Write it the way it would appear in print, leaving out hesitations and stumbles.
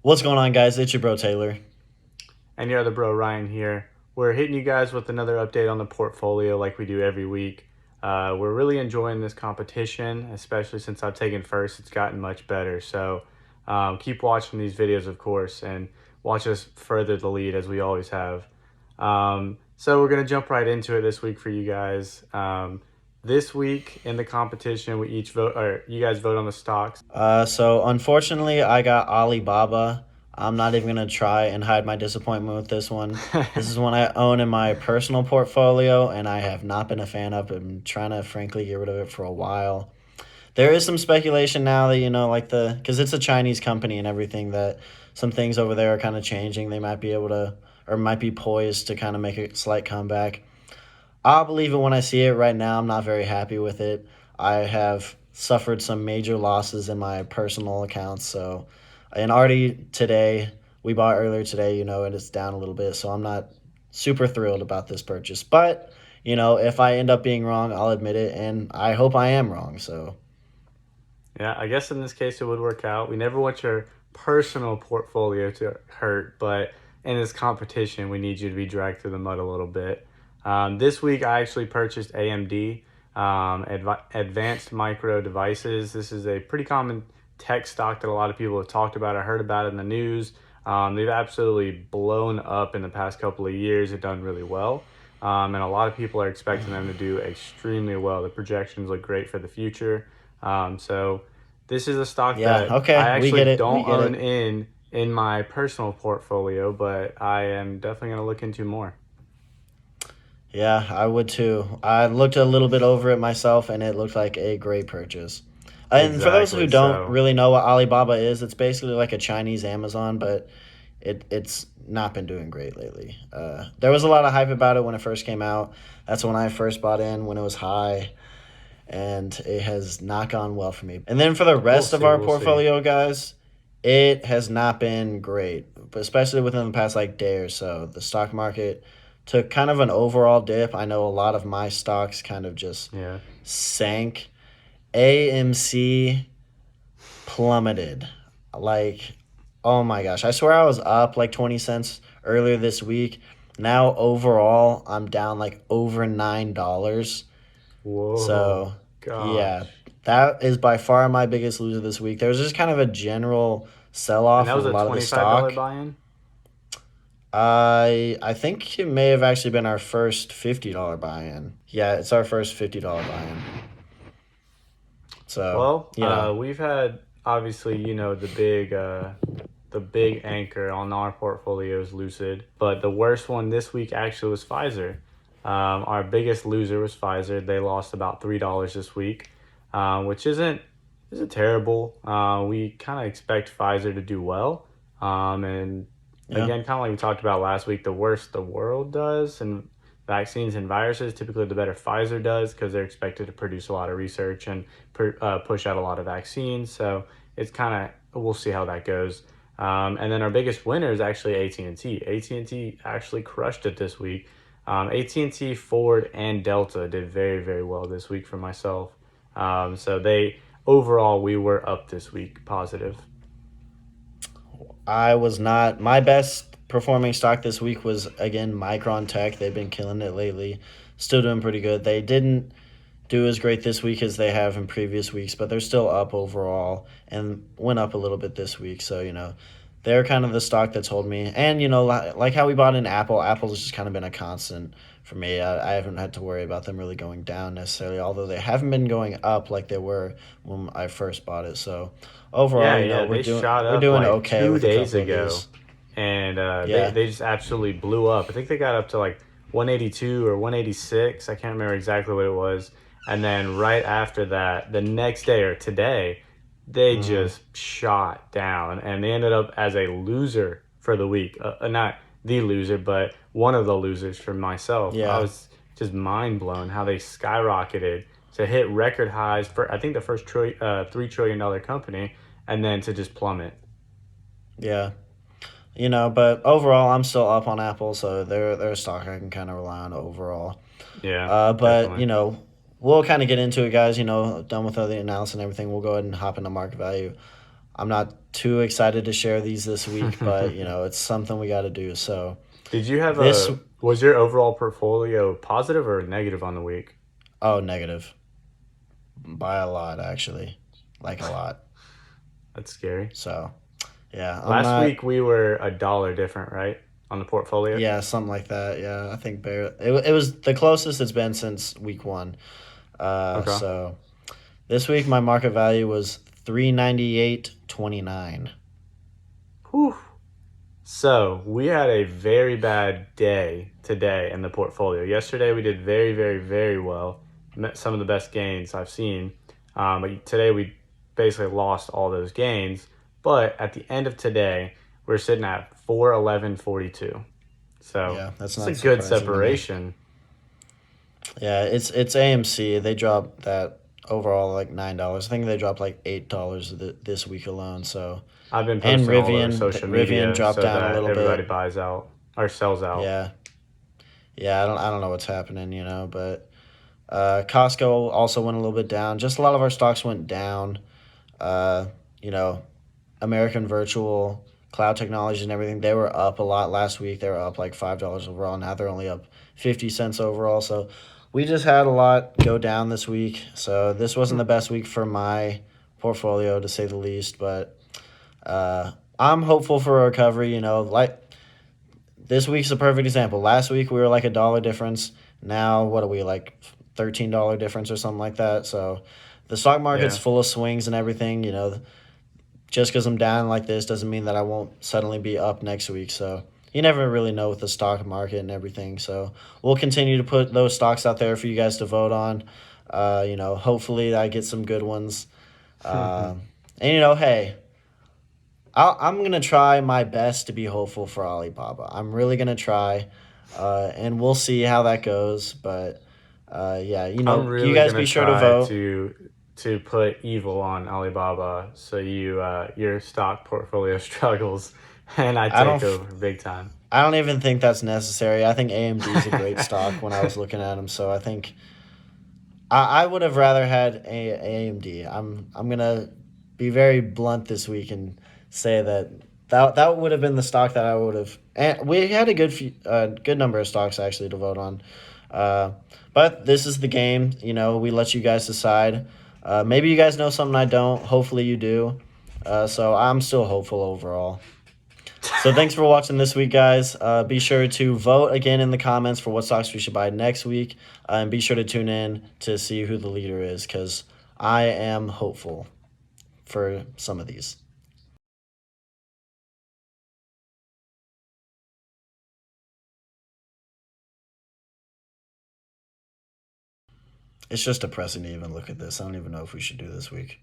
What's going on, guys? It's your bro Taylor. And your other bro Ryan here. We're hitting you guys with another update on the portfolio like we do every week. We're really enjoying this competition, especially since I've taken first. It's gotten much better. So keep watching these videos, of course, and watch us further the lead as we always have. So we're going to jump right into it this week for you guys. This week in the competition, we each vote, or you guys vote on the stocks. So unfortunately, I got Alibaba. I'm not even gonna try and hide my disappointment with this one. This is one I own in my personal portfolio, and I have not been a fan of. I'm trying to, frankly, get rid of it for a while. There is some speculation now that like because it's a Chinese company and everything, that some things over there are kind of changing. They might be able to, or might be poised to kind of make a slight comeback. I'll believe it when I see it. Right now, I'm not very happy with it. I have suffered some major losses in my personal accounts. So, and already today, we bought earlier today, and it's down a little bit. So I'm not super thrilled about this purchase. But, if I end up being wrong, I'll admit it. And I hope I am wrong. So, Yeah, I guess in this case it would work out. We never want your personal portfolio to hurt, but in this competition, we need you to be dragged through the mud a little bit. This week, I actually purchased AMD, Advanced Micro Devices. This is a pretty common tech stock that a lot of people have talked about. I heard about it in the news. They've absolutely blown up in the past couple of years. They've done really well. And a lot of people are expecting them to do extremely well. The projections look great for the future. So this is a stock yeah, that I okay, we actually get it. We don't get own it. in my personal portfolio, but I am definitely going to look into more. Yeah, I would too. I looked a little bit over it myself, and it looked like a great purchase. And for those who Exactly. don't So really know what Alibaba is, it's basically like a Chinese Amazon, but it's not been doing great lately. There was a lot of hype about it when it first came out. That's when I first bought in when it was high, and it has not gone well for me. And then for the we'll rest of see. our We'll see. portfolio, guys, it has not been great, but especially within the past like day or so. The stock market took kind of an overall dip. I know a lot of my stocks kind of just Yeah. sank. AMC plummeted. Like, oh my gosh. I swear I was up like 20 cents earlier this week. Now overall, I'm down like over $9. Whoa. So, yeah, Gosh. that is by far my biggest loser this week. There was just kind of a general sell And off that of was a a lot of the $25 stock. buy-in. I think it may have actually been our first $50 buy in. Yeah, it's our first $50 buy in. So, Well, you know, we've had obviously, the big anchor on our portfolio is Lucid, but the worst one this week actually was Pfizer. Our biggest loser was Pfizer. They lost about $3 this week, which isn't terrible. We kind of expect Pfizer to do well, and yeah. again, kind of like we talked about last week, the worse the world does and vaccines and viruses, typically the better Pfizer does because they're expected to produce a lot of research and push out a lot of vaccines. So it's kind of we'll see how that goes. And then our biggest winner is actually AT&T. AT&T actually crushed it this week. AT&T, Ford, and Delta did very, very well this week for myself. So they overall we were up this week, positive. I was not. My best performing stock this week was, again, Micron Tech. They've been killing it lately. Still doing pretty good. They didn't do as great this week as they have in previous weeks, but they're still up overall and went up a little bit this week. So, they're kind of the stock that's holding me. And, like how we bought in Apple, Apple's just kind of been a constant for me. I haven't had to worry about them really going down necessarily, although they haven't been going up like they were when I first bought it. So, overall, Yeah, yeah, we're they doing shot we're up doing like okay two with a days couple of ago, these. and they Yeah. they just absolutely blew up. I think they got up to like 182 or 186. I can't remember exactly what it was. And then right after that, the next day or today, they Mm, just shot down, and they ended up as a loser for the week. Not the loser, but one of the losers for myself. I yeah. was just mind blown how they skyrocketed to hit record highs for I think the first $3 trillion company, and then to just plummet. Yeah. But overall, I'm still up on Apple, so they're a stock I can kind of rely on overall. Yeah, But definitely. we'll kind of get into it, guys. Done with all the analysis and everything. We'll go ahead and hop into market value. I'm not too excited to share these this week, but it's something we got to do. So Did you have this, was your overall portfolio positive or negative on the week? oh, negative by a lot actually, like a lot. That's scary. So yeah, I'm Last not. week we were a dollar different, right? On the portfolio. Yeah, something like that. Yeah, I think it was the closest it's been since week one. Okay. So this week my market value was 398.29. Whew. So we had a very bad day today in the portfolio. Yesterday we did very, very, very well. Met some of the best gains I've seen. But today we basically lost all those gains. But at the end of today, we're sitting at 411.42. So Yeah, that's it's a not good surprising to me. separation. Yeah, it's AMC. They dropped that overall like $9. I think they dropped like $8 this week alone. So I've been and posting all over Rivian social Rivian media dropped so down a that little everybody bit. buys out or sells out. Yeah, yeah. I don't know what's happening, but Costco also went a little bit down. Just a lot of our stocks went down. Uh, you know, American Virtual, Cloud Technologies, and everything. They were up a lot last week. They were up like $5 overall. Now they're only up 50 cents overall. So we just had a lot go down this week. So this wasn't the best week for my portfolio to say the least. But I'm hopeful for a recovery. Like this week's a perfect example. Last week we were like a dollar difference. Now what are we like $13 difference or something like that? So the stock market's Yeah. full of swings and everything. Just because I'm down like this doesn't mean that I won't suddenly be up next week. So you never really know with the stock market and everything. So we'll continue to put those stocks out there for you guys to vote on. Hopefully I get some good ones. And hey, I'm gonna try my best to be hopeful for Alibaba. I'm really gonna try, and we'll see how that goes. But yeah, I'm you really guys gonna be sure to try vote. to put evil on Alibaba so your stock portfolio struggles and I I don't. take over big time. I don't even think that's necessary. I think AMD is a great stock when I was looking at them. So I think I would have rather had AMD. I'm gonna be very blunt this week and say that would have been the stock that I would have. And we had a good number of stocks actually to vote on. Uh, but this is the game. We let you guys decide. Maybe you guys know something I don't. Hopefully you do. So I'm still hopeful overall. So thanks for watching this week, guys. Be sure to vote again in the comments for what stocks we should buy next week, and be sure to tune in to see who the leader is, because I am hopeful for some of these. It's just depressing to even look at this. I don't even know if we should do this week.